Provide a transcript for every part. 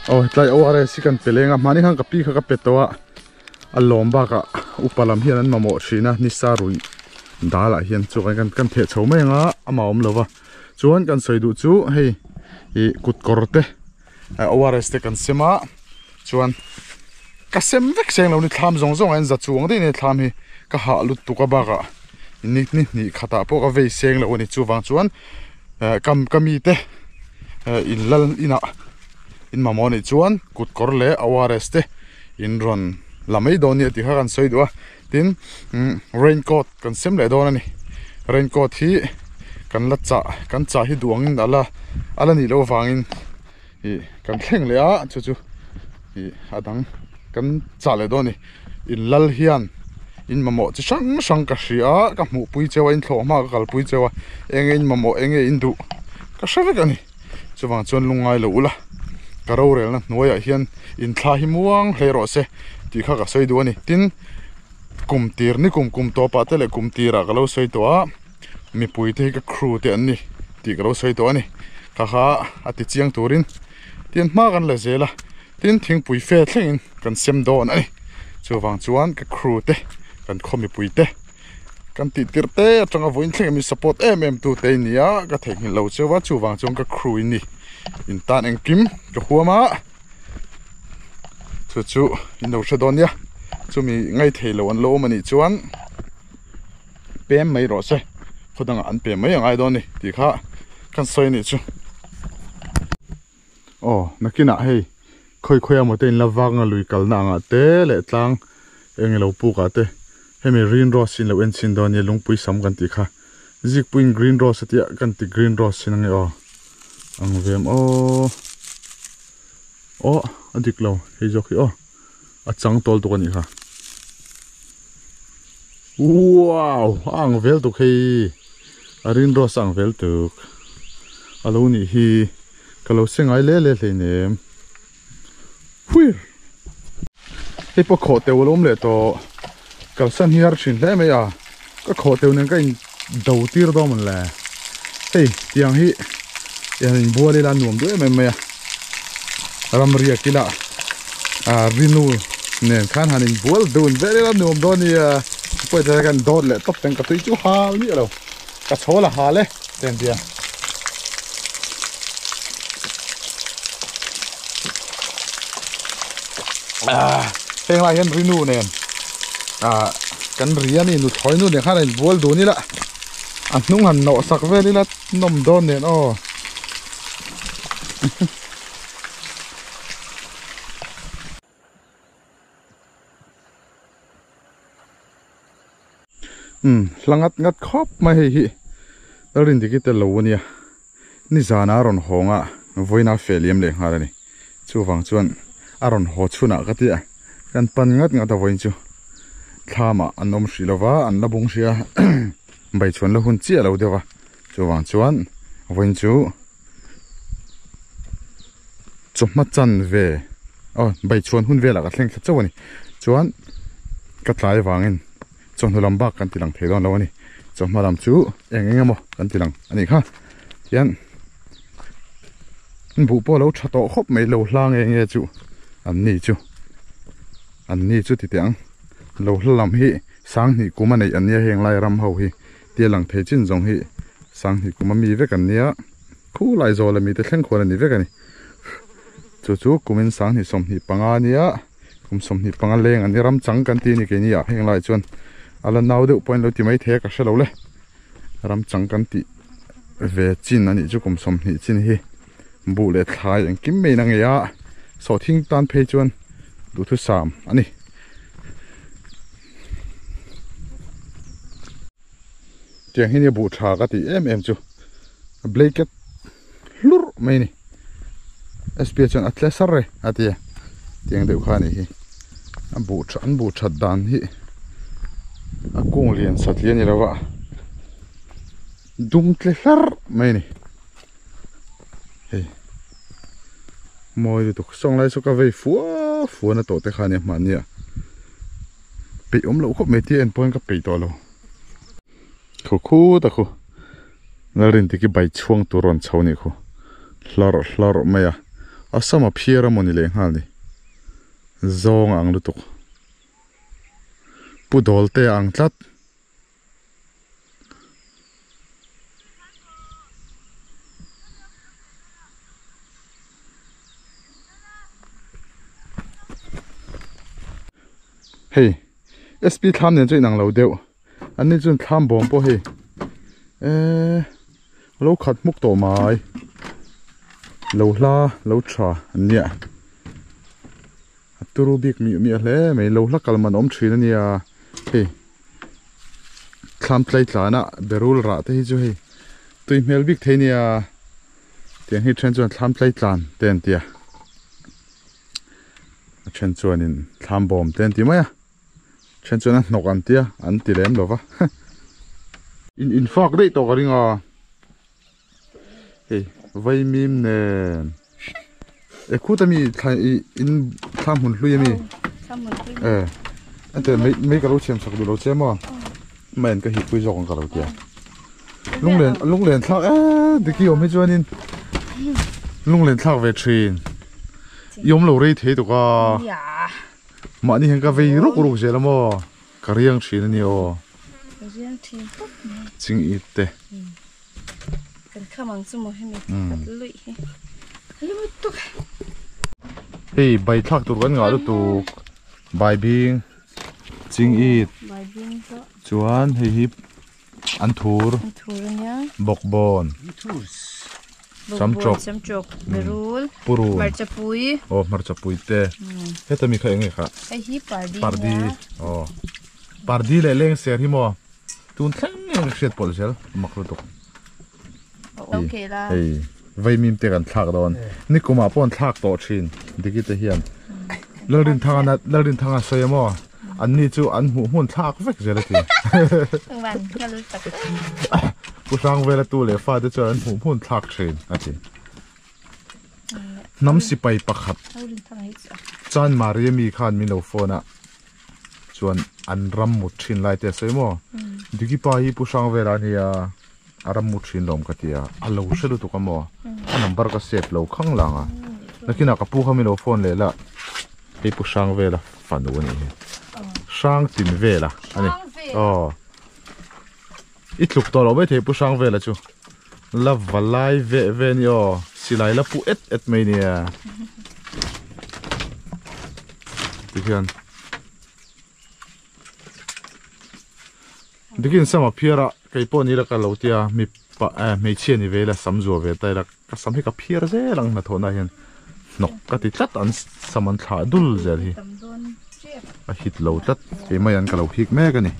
oh tlai aware sikan pelenga mani hang kapi kha ka petowa alomba ka upalam hian an mamo thina ni sarui dala hian chu kan the chhomenga amaom lova chuan kan soidu chu hei I kut korte aware ste kan sema chuan ka sem vek seng lo ni thlam zong zong an za chuang de ni thlam hi ka ha lut tu ka ba ka ni khata po ka ve seng lo ni chuwang chuan kami te in lal ina in mamoni chuan kut korle awares te in ron lamei don ni ti kha kan soidua tin raincoat kan sem le don ani raincoat hi kan la cha hi duangin ala ni lo wangin I kan thleng le a chu I adang kan cha le don ni in lal hian in mamo chi sang ka hria ka mu pui chewa in thlo ma ka kal pui chewa enge in mamo enge in du ka hravek ani chuwang chuan lungai lo ula ka ro rel na hnuaiah hian in thla hi muang hle ro se ti kha ka soidu ani tin kumtir ni kum to pa te le kumtira ka lo soitwa mi pui te ka crew te ani ti ka lo soitwa ani kha ati chiang turin tin ma kan la zela tin thing pui fe thleng kan sem don ani chuwang chuan ka crew te kan khomi pui te kan ti tirte atanga voin thleng mi support tu te nia ka theng lo chewa chuwang chung ka crew ni in tan eng kim ka huama chu in no shadon ya chumi ngai theilo an lo mani chuan pem mai ro se khudang an pem mai ngai don ni ti kha kan soi ni chu oh nakina hei khoi amote in lawang a lui kalna nga te le tlang engelo pu ka te hemi green rose in lo en chin don ni lungpui sam kan ti kha zik puin green rose atia kan ti green rose sin nge o ang vem o adik lo hei joki o achang tol tu kan i kha wow ang vel tu khei green rose ang vel tu alo ni hi kalo sengai le nem hui hei po kho te wolom le to kal san hiar thin hle me ya ka kho te nen ka in do tir do man la hei tiang hi yan in buali la nuam do me ya ram ria kila rinu nen khan han in bual dun very la nuam do ni po ta kan do le top ten ka tu chu ha ni lo ka chola ha le ten dia heng lai hen rinu nen kan ria ni nu thoi nu ne khan in bual du ni la nung han no sak ve ni la nom don nen o langat ngat khop ma hi rin dikite lo nia ni zana ron honga voina feliam le ngara ni chuwang chuan aron ho chuna ka tia kan pan ngat ngata voin chu thlama anom shilova an labung sia bai chuan lo hun chi lo dewa chuwang chuan voin chu chuma chan ve bai chuan hun ve la ka thleng tha chawani chuan ka tlai wangin chon hulam bak kan tilang thedon lo ani choma lam chu engengamo kan tilang ani kha hian bu po lo thato khop mai lo hlang enge chu an ni chu ti tiang lo hlam hi sang ni kuma nei an nia heng lai ram ho hi tialang the chin jong hi sang ni kuma mi ve kan nia khu lai zo la mi te thleng khon ani ve kan ni chu kumin sang ni som ni panga nia kum som ni panga leng ani ram chang kan ti ni ke ni ya heng lai chuan ala naw de point lo ti mai the ka shalo le ram chang kan ti ve chin ani chu kum som ni chin hi bu le thlai ang kim me na nge ya so thing tan phe chuan du thu sam ani tiang hi ni bu tha ka ti em chu blanket lur mai ni sps chuan atlasar re atia tiang de kha ni hi an bu tha dan hi akung lian satlian ni lawa dum tle hlar mai ni hei moi tu song lai so ka ve fu na to te khani man nia pe lo khop me ti en point ka pe to lo khu ta khu na rin ti ki bai chuang tu ron chho ni khu hlar mai asama phiera moni le ngal ni zong ang lutuk pudol te ang tlat hey SP tham nen choi nang lo deu an ni chun tham bom po he lo khat muk to mai lo hla lo tha ania turu bik mi hle mai lo hla kalman om thina nia hey tham tlai tlana berul ra te hi chu hei tui mel bik theinia tiang hi chen chuan tham tlai tlan ten tia chen chuan in tham bom ten ti maya chen chuan an nok an tia an ti lem lova in fak dei to ka ringa hey vai mim ne e khutami in tham hun hlui mi ante mấy cái lỗ chem sạc đủ lỗ chem mà mình cái hít quy rộng cả lỗ kia lung lên thắc đi kia ôm hết cho nên lung lên thắc về train yếm lỗ rây thế tụi ca mà đi hàng cái về rúc rúc gì lắm mà cái riêng train này ô chính ít thế hey bài thắc tụi con ngã tụi bài biếng chính ít chuan hip an thur bok bon sam chok berul puru marcha pui te heta mi khai nge kha pardi pardi le leng ser hi mo tun thang shet pol sel makru tok okay la hey vai mim te kan thak don ni kuma pon thak to thin digi te hian lalrin thanga soyamoอันนี้จูอันหูหุ่นทากเวกเจริญทีผู้ช่างเวลาตัวเลี้ยฟ้าจะเจออันหูหุ่นทากเชนอ่ะทีน้ำสิไปปักขัดจานมาเรียมีขานมีโนโฟนอ่ะชวนอันรำมุดชินไล่เตะเสยมั้งดูกี่ปายผู้ช่างเวลาเนี่ยรำมุดชินลมกันทีอ่ะอันเราเชื่อดูตัวกันมั้งอันนับก็เสียบเราข้างหลังอ่ะแล้วกินกับผู้เขามีโนโฟนเลยละไอ้ผู้ช่างเวลาฝันดูนี่ช่างตินเวล่ะอันนี้อ๋ออีทุกตัวเราไม่เทปูช่างเวล่ะจูลับวลายเวนี่อ๋อสิไลลับปูเอ็ดไม่เนี่ยดิฉันดิฉันสมัครเพียระไก่ปนี่ละกันเราเตียมีปะไม่เชี่ยนี่เวล่ะสำจัวเวแต่ละก็สำให้กับเพียระเจ้หลังมาโทน่าเห็นนกก็ติดจัดอันสมันขาดุลเจ้าที่ฮิตโลตัดเอ็มยันกับเราฮิกแม่กันนี่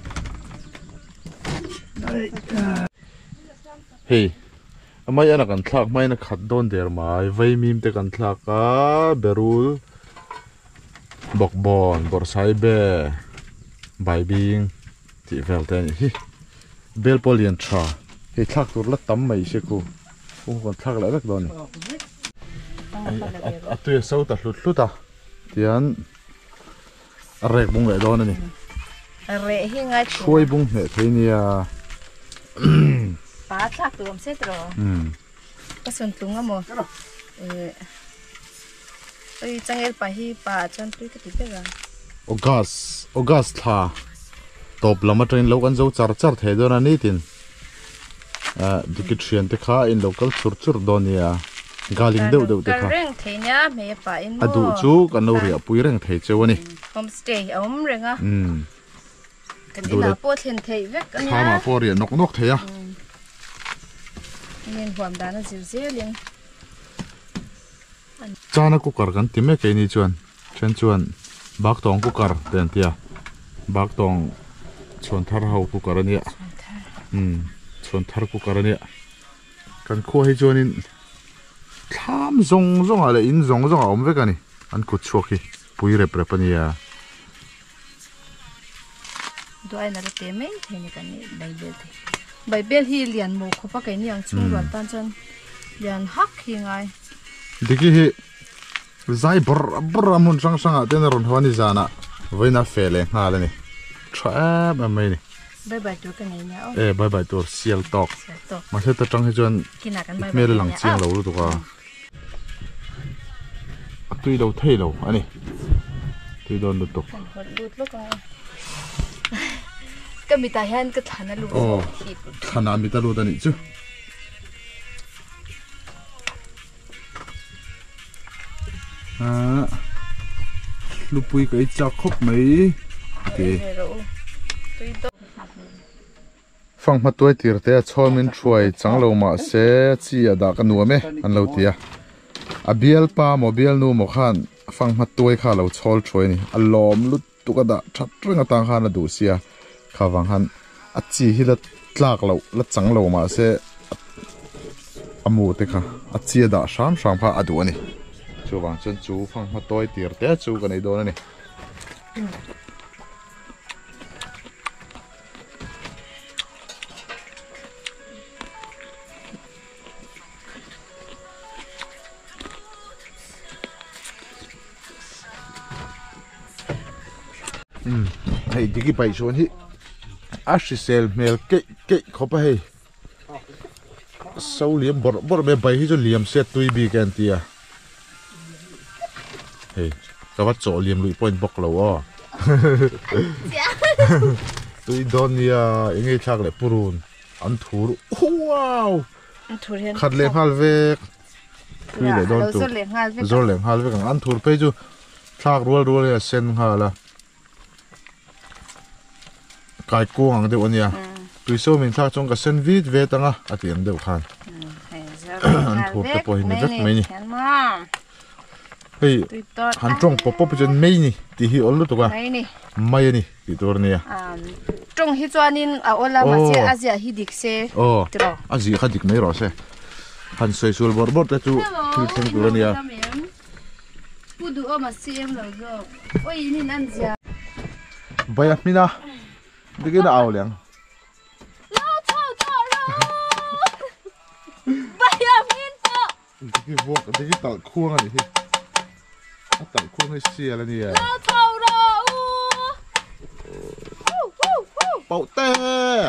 เฮ้ยไม่ยันกันทักไม่นักขัดโดนเดอร์มาไว้มีมแต่กันทักเบรูลบอกบอนบอร์ไซเบใบบิงที่เวลเทนฮิเบลโพลียนชาเฮ้ยทักตัวละตั้มไม่ใช่กูโอ้กันทักอะไรแบบนี้ตัวเสาตัดลุดอ่ะที่อันเรกบุ้งเลยโดนนี่เรกที่ง่ายช่วยบุ้งเนี่ยทีนี้ป้าชักตัวมันเสร็จแล้วก็ส่วนตุงอ่ะมั้งจังเอลไปที่ป้าจันตุ้ยก็ติดไปกันออกัสท่าตบลำมาเทรนเรากันจะจัดเทโดนนี่ทินดิคิดเชียนที่ข้าอินโลกัลชุดโดนเนี่ยกาลิงเดือดเด็กค่ะอดูจูกันเราเรียบปุยเร่งเทเจ้าวันนี้โฮมสเตย์เอาเร่งอ่ะดูเลยข้ามาพอเรียนนกเทียเรียนความดันเสียเลี้ยงจ้านักกุกการกันที่ไม่เคยนี่ชวนเช่นชวนบักตองกุกการเดินเทียบักตองชวนทาร์เฮากุกการเนี่ยชวนทาร์กุกการเนี่ยกันขั้วให้ชวนนี่ทำซงอะไรอินซงเอาไม่กันนี่อันกุดชัวกี้ปุยเรียบปนีอ่ะด้วยนั่นเต็มไหมเห็นกันนี่ใบเบลที่เรียนโมเขาปะกันนี่ยังชุ่มร้อนตันจนเรียนฮักยังไงดิกี้ฮีใจบรมุนช่างอ่ะเต้นรอนหัวนี่จานะไว้น่าเฟลเลยฮะเลยนี่ทรัพย์อะไรนี่ใบตัวกันนี่เนี่ยใบตัวเซียลตอกมาเชื่อตัวจังให้จนเมื่อหลังเชียงเรารู้ตัว tui đâu thế đâu anh này tui đòn lụt tục cái mi ta hen cái thằng nó lụt thằng nào mi ta lụt anh chứ lúc bùi cái chảo khóc mấy thì phăng mặt tuổi tiệt thế cho mình chuối chẳng lâu mà sẽ chỉ ở đó cái nuông mấy anh lâu tiệt biel pa mobile nu mo khan phăng mặt tuổi khá lâu chol chuối nè lom lút tụ cái đó chặt rất là tăng khan là đủ xia khá vang han chỉ hi là tlak lâu là chẳng lâu mà sẽ amu te kha chỉ ở đó sam pha đủ nè chú vang chân chú phăng mặt tuổi tiệt thế chú cái này đó nè hay đi cái bài số này, sel mel cái khó phải sau liếm bỏ mấy bài hi cho liếm set tui bị cái tia, hey các bạn chỗ liếm lụi point bọc lâu tui don ya nghe chắc lại purun ăn thuru wow khát lên hal về tui lại don tu rồi lên hal về càng ăn thuru bây giờ chắc ruột là sen hà là cái cô hàng đều anh à, tuy số mình thắc trong cái sen vít về tăng à tiền đều khan, anh thuộc cái bồi này rất mấy nhỉ, hey, hắn trong bắp chân mấy nhỉ, thì hi ổn luôn tụi mấy nhỉ, thì tôi này à, trong hi cho nên à ổn là mà sẽ Asia hi địch xe, Asia hi địch này rồi xe, hắn xây sul bor thế chú, thì xem tôi này à, phụ nữ mà xem rồi rồi, ôi nhìn ăn gì, bây giờ mình à. Đi cái nào liền? Lao thảo rồi. Bây giờ mình có. Đi cái vuông, đi cái tàu khuông này thì. Tàu khuông hay xìa là gì à? Lao thảo rồi. Bảo tê.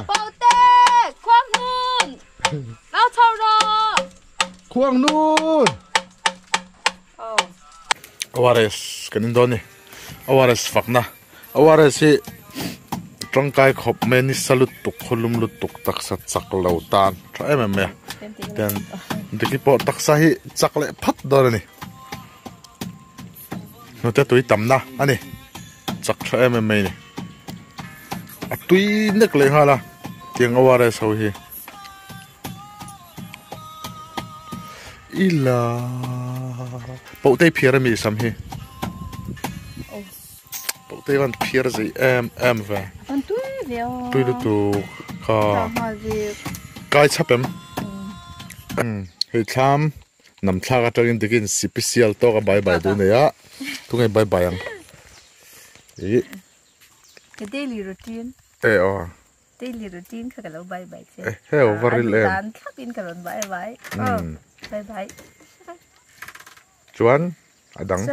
Bảo tê, khoang nun. Lao thảo rồi. Khoang nun. Awares, cái đó này. Awares phật na. Awares thì trong cái khop men salut tuk khulum lut tuk tak sa chak lo tan tra em me ten diki po tak sa hi chak le phat dor ni no te tui tam na ani chak tra em me ni a tui nek le hala tiang aware so hi ila po te phiar mi sam hi po te van phiar gì em về tôi được tu cái chấp em hệ tham nằm thang ở trong cái cái special to cái bài bài đó này á tôi nghe bài bài ăn cái daily routine daily routine cái lâu bài bài chứ heo varil em đàn khác in cái lần bài bài bài bài chuan adang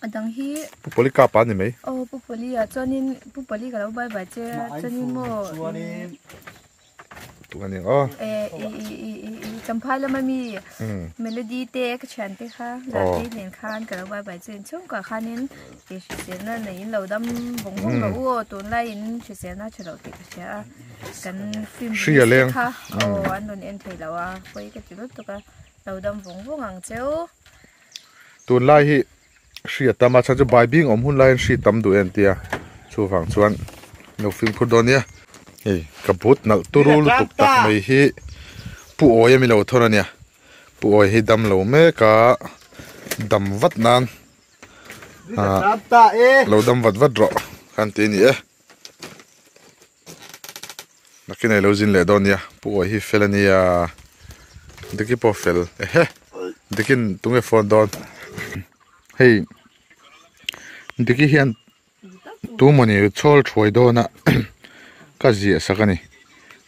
adang hi pupoli kapa ni mai pupoli à cho nên pupoli cái lâu bài bài chứ cho nên mo tu anh chăm phai là mami melody te cái chant te kha là te nên khan cái lâu bài bài chứ chung cả khan nên thì sẽ là này lâu đâm bông bông lâu tuần lại in sẽ là cho lâu thì sẽ cần phim kha anh đồn em thấy lâu à với cái chuyện đó cái lâu đâm bông bông hàng chéo tuần lại hi sĩ tâm mà cho bài binh ông hun lại sĩ tâm đủ anh tia chu phẳng chuan nấu phim phun đòn nhá cái bút nấu turu tục tắc mấy hi pu oi mi lo thora nia pu oi hi dam lo me ka dam vat nan lo dam vat ro kan ti ni nakin ai lo jin le don nia pu oi hi felania deki po fel dekin tunge phone don hey deki hian tu moni chol thoi do na ka zia sakani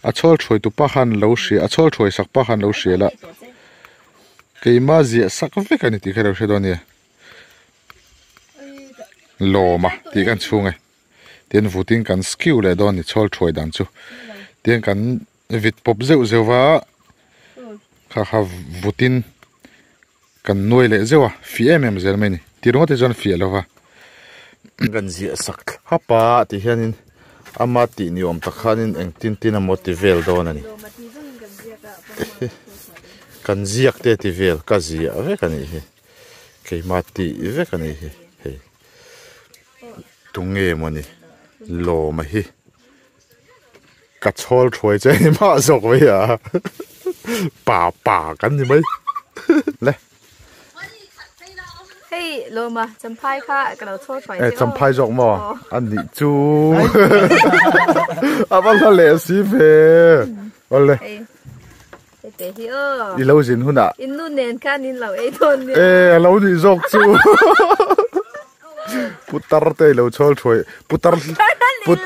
a chol thoi tu pa khan lo hri a chol thoi sak pa khan lo hri la keima zia sak ve kan ti kharo hre do ni lo ma ti kan chungai ten voting kan skill le do ni chol thoi dan chu ten kan vit pop zeu zewa kha voting kan noi le zewa fie mem zel meni ti ro te jon fie lova kan zia sak hapa ti hianin ama ti ni om takhanin eng tin tin a motivel don ani kan ziak te ti vel ka zia ve kan hi ke mati ve kan hi he tunge moni lo ma hi ka chol thoi che ni ma zok ve ya pa kan ni mai le hey lo ma champai kha ka lo chho choi cham phai jok mo an ni chu abal la le si ve ole te hi o i lo jin huna in nu nen kan in lo e thon ni lo ni jok chu putar te lo chol thoi putar put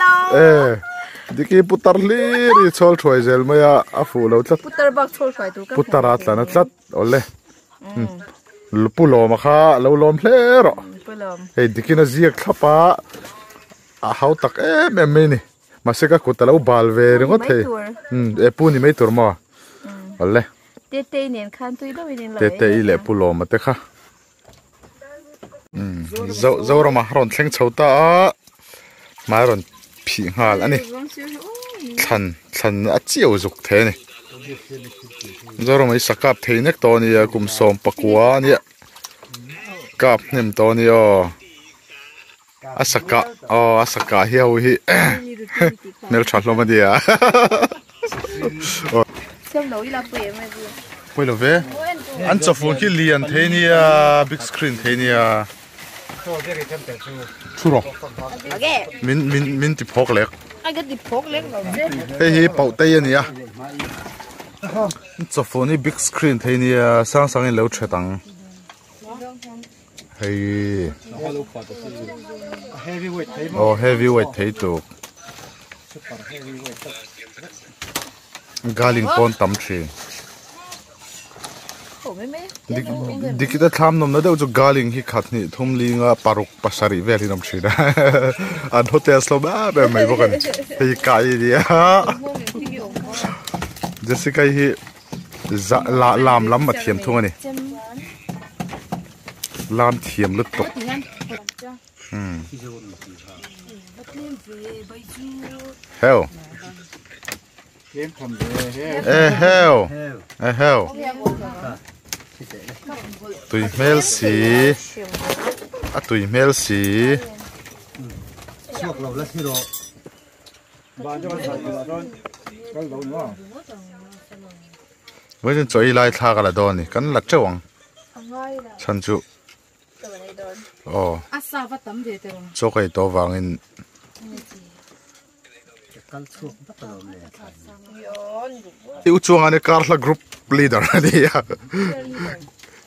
diki putar li ri chol thoi zel maya afu lo tlat putar bak chho choi tu ka putar atla na tlat ole lupulo ma kha lo lom hle ro pulom hey diki na ziak thapa a hau tak em me ni maseka kutalo balve ringo the e pu ni mai tur mo ole te nen khan tu do min lo te le pulo ma te kha zo ro ma ron thleng chhota ma ron phi ngal ani than a chiu zuk the ni zo ro mai sakap theinek to ni kum som pakwa ni kap nem to ni o asaka hiau hi mel thalo ma dia xem nấu là quỷ mà gì poi lo ve an cho phone ki lian the ni a big screen the ni a churo okay min ti phok lek ai cái đi phốt lên rồi chứ he pau te ni a cho phone ni big screen the ni a sang in lo chetang hey heavyweight thấy tụ galing pon tam chi đi kita tham nom na deu cho galing hi khat ni thum linga paruk pasari veli nom chi da an hotel slo ba be mai bo kan hi kai dia jessica hi lam ma thiam thung ani lam thiam lut tok hell hell tui mel si a tui mel si với chân choi lai tha cả là đòn này cắn lật trâu chân chu cho cái to vàng in yêu chuông anh Carla group leader này à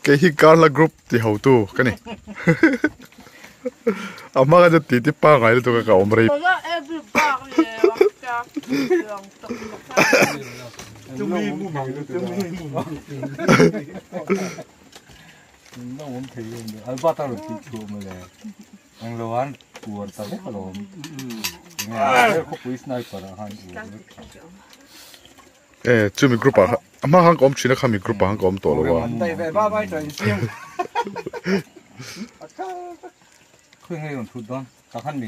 cái hi Carla group thì hậu tu cái này amma cái tí tí pa ngay tụi cái ông rì nó muốn thấy anh bắt tao được thị trường mà này anh lo ăn cuốn tao biết rồi nghe không quý sniper là han chú mi group à amma hang om china khami group hang om to lo wa tay về ba bay trời xiêm khơi ngay còn thụt đó các han mi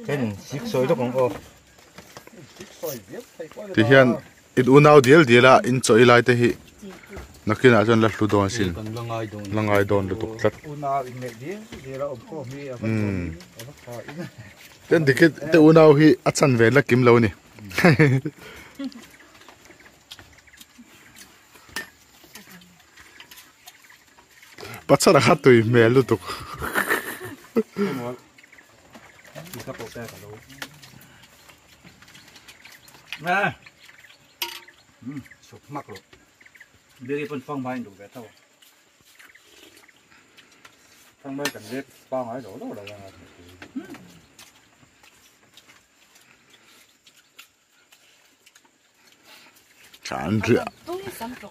cái xích sôi đó cũng ô thì hiện in unau deal là in choi lai te hi nakin a jon la hlu don sin langai don lu tuk tat ten dikit te unau hi achan ve la kim lo ni pachara khatui me lu tuk nè sụp mắc rồi đi phân phong bay đủ vẻ tao thằng bay cần biết bao ngày đổ đó là chan ria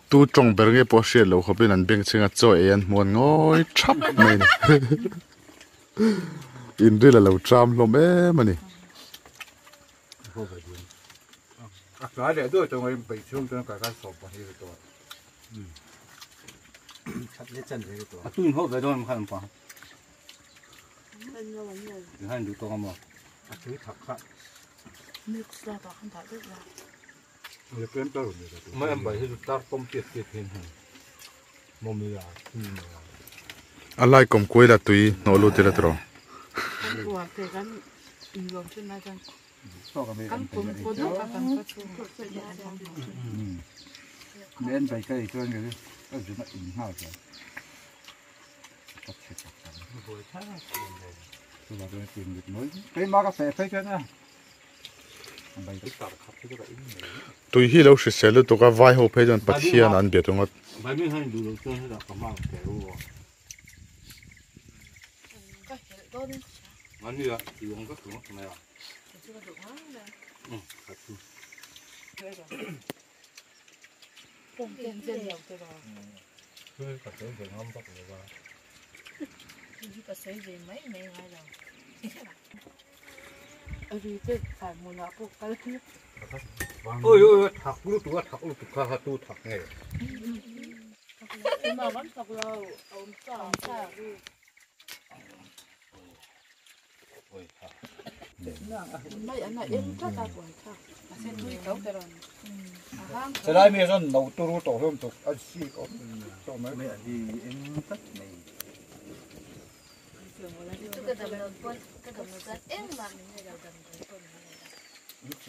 tu trong ber nge po she lo khopin an beng chinga choi an mon ngoi thap mai ni in ri la lo tram lo me mani cái để tôi cho người bị thương cho cái sọp vào như vậy tu ho về đâu em khai pa hai đủ to mà tu thắc khát mấy em bảy thì ta tôm tiệt hen mồm mì à alai kom koi la tui no lu te la tro nên bảy cây cho anh cái cái gì mà in hao rồi tôi là tôi tìm được mới cái má cà phê thấy chưa nè bảy cái tàu khắp cái in tui hi lo se sel to ka vai ho phe jon pathian an be tongot bảy mươi hai đủ cho nó là cầm mang cái luôn anh đi à thì uống các thứ này à khách tu tôi cả tới về ngâm bắt được vào cái sấy về mấy ngày rồi ôi ôi thắc lúc khá tu thắc này mà vẫn thọc lâu ông cha ôi thắc mấy anh này em chắc là quậy thắc sẽ nuôi cháu cái rồi sẽ lại mấy con đầu tu tổ hôm tục ăn xí có cho mấy mẹ thì em tất này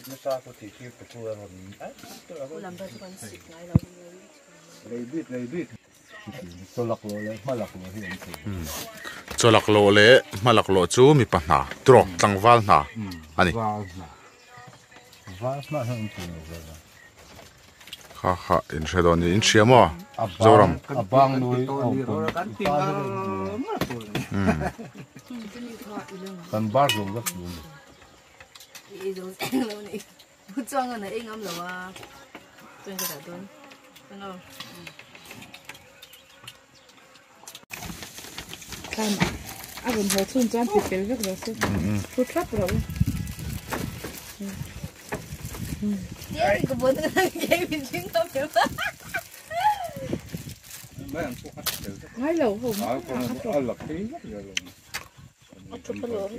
nó xa có thể kêu phải cua rồi lấy biết tôi lọc rồi mà lọc rồi hiện cho lak lo le ma lak lo chu mi pa na tro tangwal na ani và mà hơn tiền rồi kha kha in shadon in chiamo zoram abang nuôi tan bar rồi rất nhiều不装个那硬啱路啊，裝個大墩，真咯。看，啊，然後村莊別別嗰個是，出差不了。耶，個本身幾邊轉到表啦。mấy anh cũng hát được Hai lầu hùng. con lọc tí rồi Chụp cái lỗ.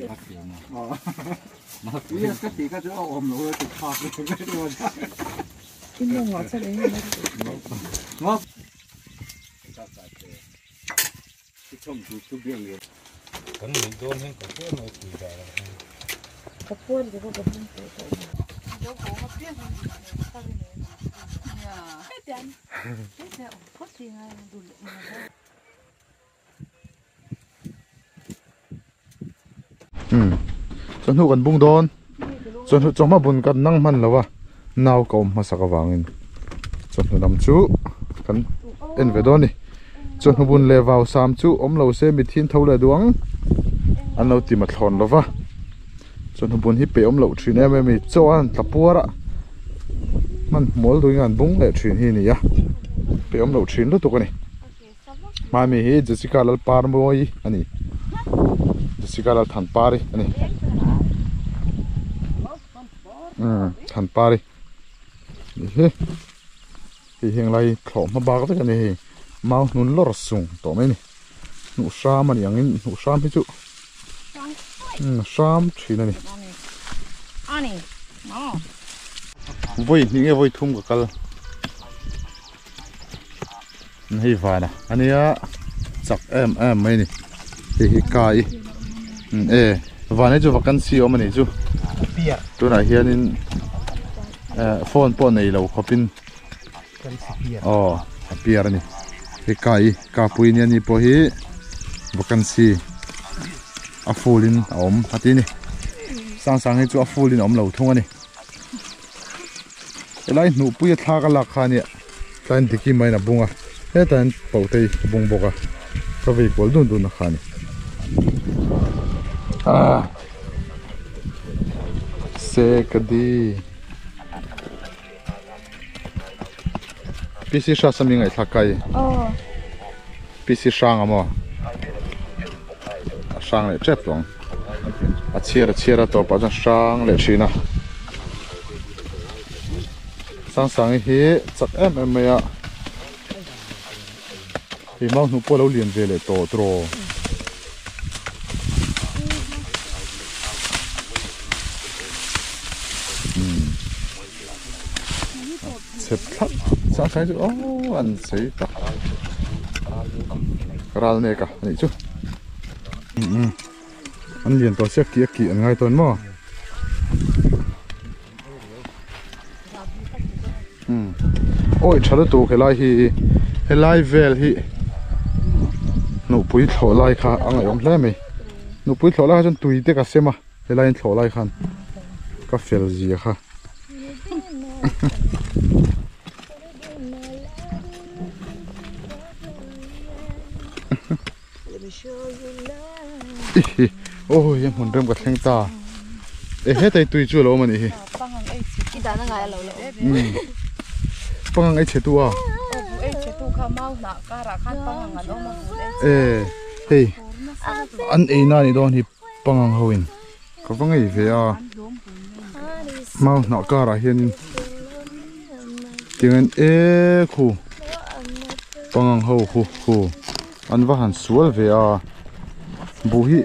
mà tí cái tí cái chỗ ôm rồi thì phạt cái luôn Kim nó ngọt sao đấy ngọt cái trông chú biếng liền cái mình đôn hay cái kia nó chỉ là Cặp cuốn thì có cặp cuốn tới. Đâu có hấp dẫn sao vậy? Dạ. Hết tiền. Hết tiền. Có gì ngay đủ lượng mà. chon hu kan bung don chon hu choma bun kan nang man lawa naw kom ma saka wangin chon hu nam chu kan en ve don ni chon hu bun le waw sam chu om lo se mi thin thole duang an lo ti ma thlon lova chon hu bun hi pe om lo thin em mi chuan tlapuara man mol dui ngan bung le thin hi ni ya pe om lo thin lu tu kani ma mi hi jessica lal par moi ani jessica lal than pari ani than pari hi heng lai thlom ma ba ka ni hi mau nun lor sung to mai ni nu sam ani angin nu sam hi chu sam thina ni Ani. Nó. voi ni nge voi thum ka kal nei vana ania chak em mai ni hi kai vane chu vacancy om ani chu bia tu na hianin phone po nei lo khopin pier ni hi kai ka pui ni ani po hi vacancy a fullin om hatini sang hi chu a fullin om lo thung ani elai nu pui thla ka la kha ni tan diki mai na bunga he tan pautei bung boka ka vei pol dun na kha ni se kadi pc sha sami ngai thakai pc sang amo sang le chep long a chira to pa sang le china sang hi chak em ya thì mau nó po lâu liền về lại tổ trò xếp thắt sao sai chứ anh thấy tắt ra này cả này chứ anh liền tổ chức kia kỹ ngay tuần mà ôi chả được tụ cái lai về thì nụ bụi thổ lai khá anh ấy ông lấy mày nụ bụi thổ lai chân tùy thế cả xem mà cái lai thổ lai khăn cái phèo gì khá ôi em hồn đâm cả thanh ta hết tay tùy chưa lâu mà nè băng ấy chế tu à hey anh ấy na đi đâu thì băng hồng có băng ấy về à mau nọ cả ra hiện tiếng anh khu băng hồng khu anh vẫn hẳn suốt về à bùi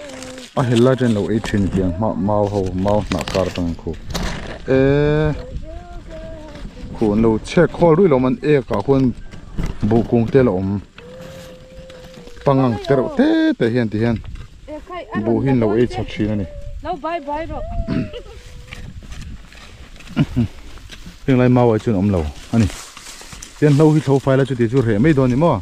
à hết là trên lầu ấy trên tiếng mau hồng mau nọ cả băng khu khu lầu che kho đuôi lầu mình cả khuôn bù cung tê lồng băng tê lầu tê hiện bù hin lầu ấy chặt chi này lâu bye bye rồi hiện lại mau ở trên ông lầu anh này hiện lâu khi thấu phải là chút tiền chút rẻ mấy đòn nhỉ mà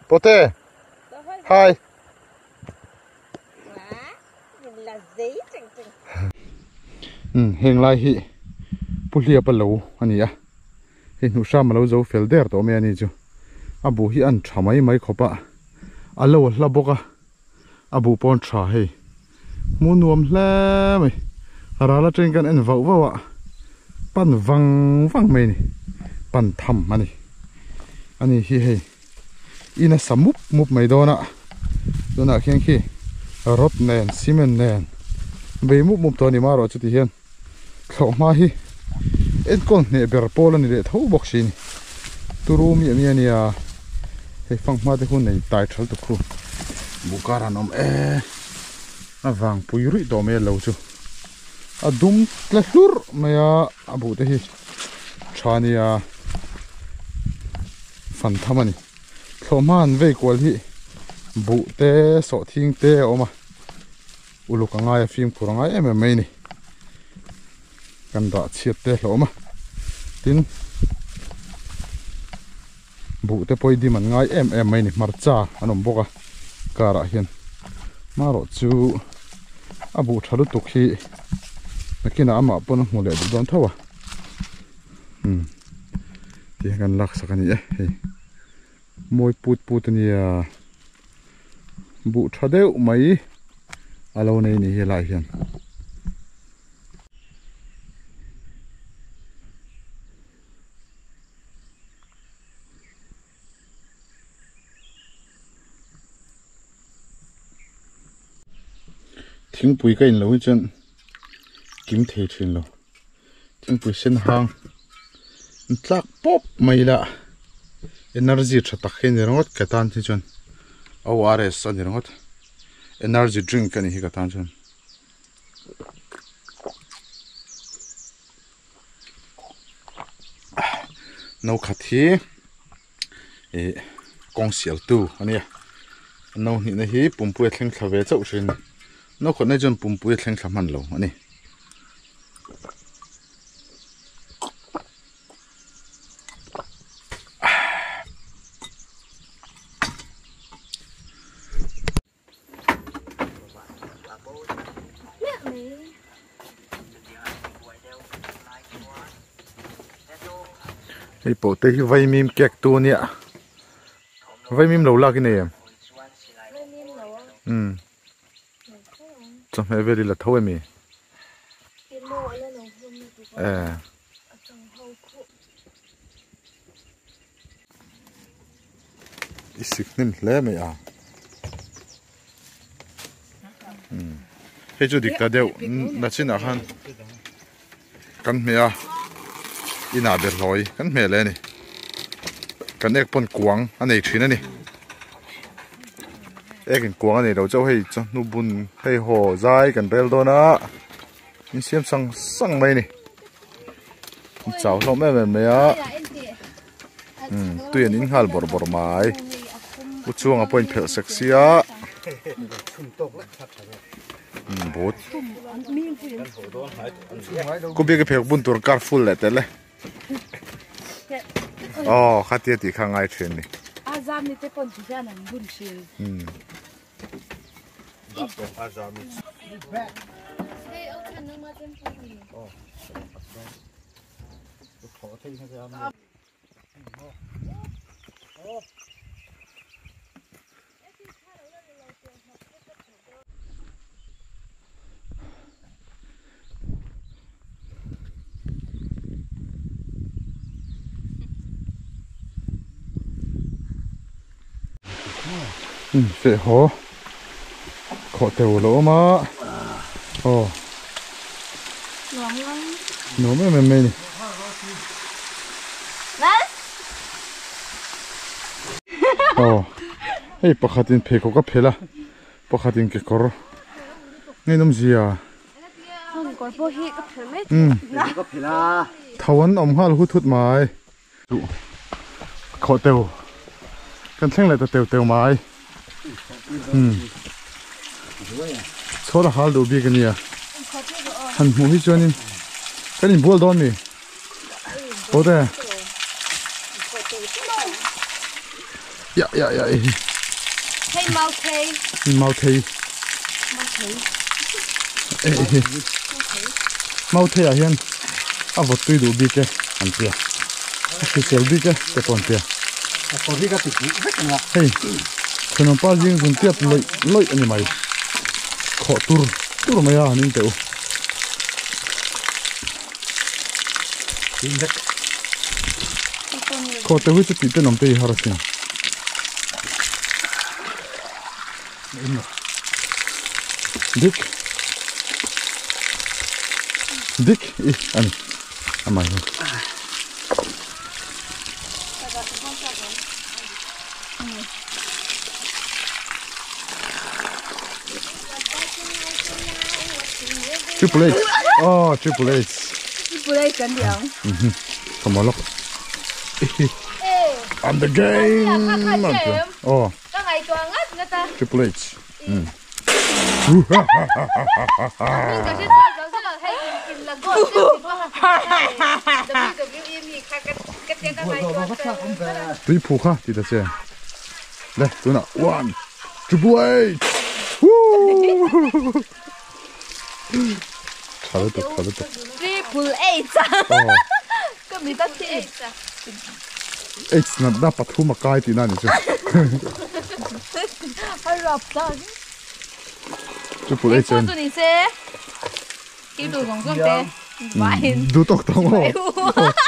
Pote, hi. Heng lai hi pulia palo ania he nu sha malo zo felder to me ani chu abu hi an thamai mai khopa alo hla boka abu pon tha he munuam hla mai arala train kan en vau pan wang mai ni pan tham ani hi he ina samup mai dona khian khi rot nen cement nen be mup to ni maro chuti hian kho ma hi en kon ne ber pol ani le tho box ni turu mi ania he fang ma de hun nei tai thal to khu bukara nom awang puiri do me lo chu adum tla hlur maya abu te hi chania fan thamani thoman ve kwal hi bu te so thing te oma ulukanga ya film kuranga mai ni kan da chiat te hloma tin bu te poi di man ngai mai ni marcha anom boka kara hian maro chu abu thalu tukhi nakina ama pon mule don thawa ti kan lak sakani he moi put ni bu thadeu mai alo nei ni helai hian thing pui ka in lo chen kim the thin lo thing pui sen hang tlak pop mai la energy thata khen rongot ka tan thi chon ORS ani rongot energy drink ani hi ka tan chon no khathi kong sial tu ania no ni na hi pumpu thleng thlave chau shin no khot na jon pumpu thleng thlamhan lo ani ei po te hi vai mim kek tu nia vai mim lo la ki ne chom he veri la thoe mi isik nim hle me a he chu dik ta deu na china khan kan me a ina ber loi kan me le ni kan ek pon kuang anei thina ni ekin kuang anei lo chau hei chu nu bun hei ho zai kan bel do na in siam sang sang mai ni chau lo me me a tuyen in hal bor bor mai u chuang a point phel seksia bot ko bi ke phek bun tur kar full le tele oh khatia ti khangai thrin ni azam ni te pon chi nan bun shin phê hó khó tèo lỗ mà ồ nó mới mềm mềm ồ hey pakhatin phê có cái phê la pakhatin cái cor nghe nom gì à thawon om hal hút hút mai khó tèo kan thleng le ta teu teu mai chora hal do bi kania han mu hi chonin kanin bol don mi ode ya hey mau thei mau thei a hian a vot tui du bi ke an pia ki sel bi ke te pon pia hey khana pa jing bun tiap loi ani mai kho tur mai a nin teu kho te hui chu ti te nom te harasin dik ani amai Triple H. Oh, Triple H. Triple H kan diang. Come on, look. I'm the game. Oh. Triple H. Three puka, ti ta che. Le, tu na. One. Triple H. Woo! 잘했다. Triple H. Cái gì ta thì H na pathu makai ti na ni chu. hơi rập ra. Triple H. Cái tụi xe. Cái tụi còn không té. Vãi. Du tok tong ho.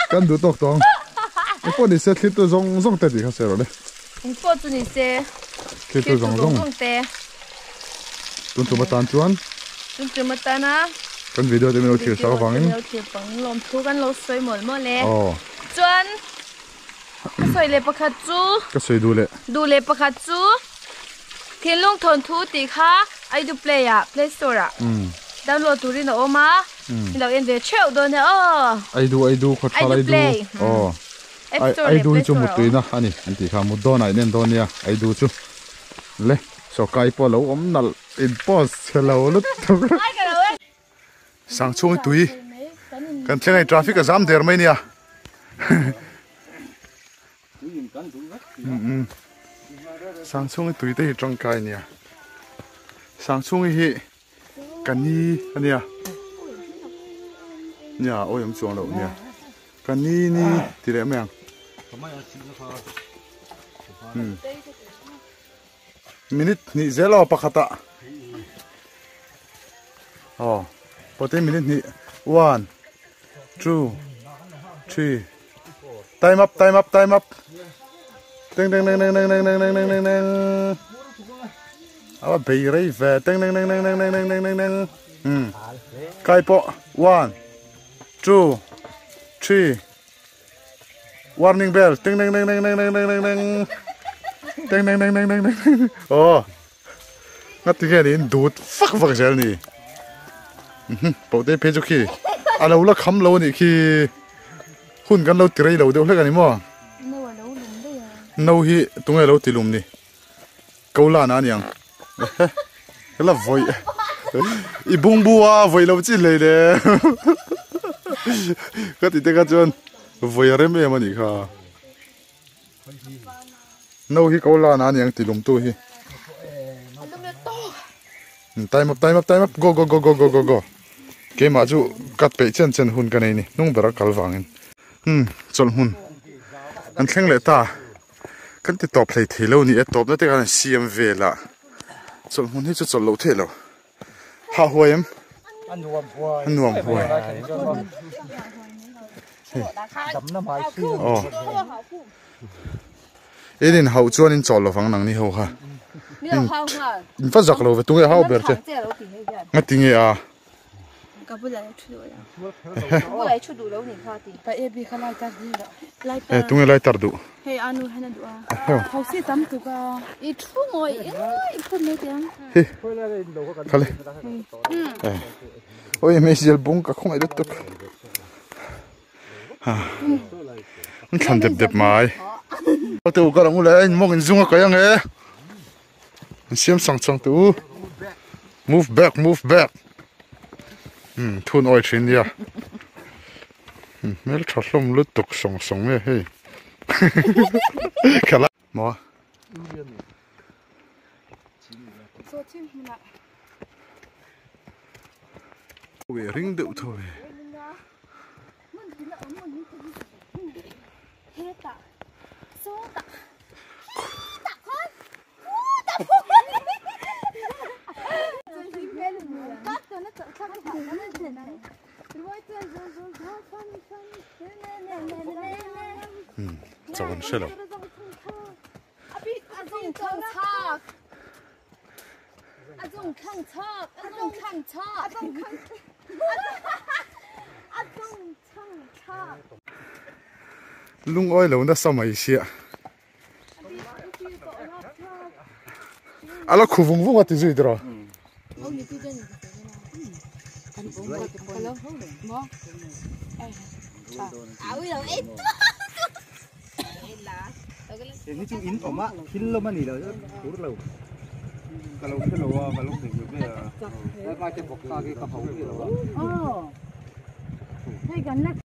Kan du tok tong. Cái con đi xe khít tôi rong tay đi khá xe rồi đấy. Cái tụi xe. Khít tôi rong té. Tuân thủ matan chuan. Tuân thủ matan á. Kan video de mino thir sa wangin. Thir pang lom thu kan lo soi mol mo le. Oh. Chuan. Ka soi le pakhat chu. Ka soi du le. Du le pakhat chu. Thiên Long thon thu ti kha ai du play à, Play Store à. Download tu rin o ma. Lo en ve cheu do ne o. Ai du khot khala ai du. Oh. Ai du chu mu tuina ani anti kha mu don ai nen don ya. Ai du chu. Le. So kai po lo om nal in post hello lut. Sang chung tui kan thleng ai traffic azam der mai nia sang chung tui te trong kai nia sang chung hi kani ania nya oyam chuang lo nia kani ni ti le mang minute ni zelo pakhata oh Pote minute ni 1 2 3 time up Teng teng teng teng teng teng teng teng teng teng teng. Apa beri ve teng teng teng teng teng teng teng teng teng. Kai po 1 2 3. Warning bell. Teng teng teng teng teng teng teng teng teng. Teng teng teng teng teng teng. Oh. Ngắt cái này đốt phắc phắc giờ này. Bảo đây phê cho khi. À lâu là khăm lâu này khi hun gan lâu tray lâu đâu hết cái này mà. Nâu hi tung ngày lâu tì lùm đi. Câu là nà nhàng. Cái là vội. I bung bua vội lâu chỉ lấy đấy. Cái tí cái chân vội ở đây mấy mà nhỉ kha. Nâu hi câu là nà nhàng tì lùm tu hi. Time up, go, cái mà chú cắt bể chân hun cái này nè, nung bờ cào vàng chọn hun, anh khen lệ ta, cái tí top play thế lâu nè, top nó thì cái CM về là, chọn hun hết cho chọn lâu thế lâu, ha hoa em, anh nuông hoa, cái này hậu chuan in chọn lâu vàng nằng nè hậu ha. In phát giặc lâu về tung cái hao bể chứ, ngắt tiếng nghe à. Cái bữa lại chút đủ bữa lại chút đủ lâu nè khá thì. Tại em bị khai lại tạt đi rồi. Tung cái lại tar đủ. Hey anu hay là đủ à? Hậu sĩ tắm tụ cả. Ít chút ngồi, ít phút mấy tiếng. Khá lên. Ôi mấy giờ bung cả không ai đứt tục. Anh thằng đẹp đẹp mày. Tôi có đồng lại anh mong anh dung cái gì? Xem sang tu. Move back. Thun oi thin ya. Mel thlom lu tuk song me hey. Khala. Mo. So chim huna. We ring đệu thôi. Chọn xe đâu. Lung oi lâu đã sao mày xịa. Alo khu vùng vùng thì gì đó. Ini cuma in oma, kilo mana ni lah, kurang lah. Kalau kita lawa, kalau kita juga, saya baca buku lagi kapau ni lawa. Oh, hey, kan nak.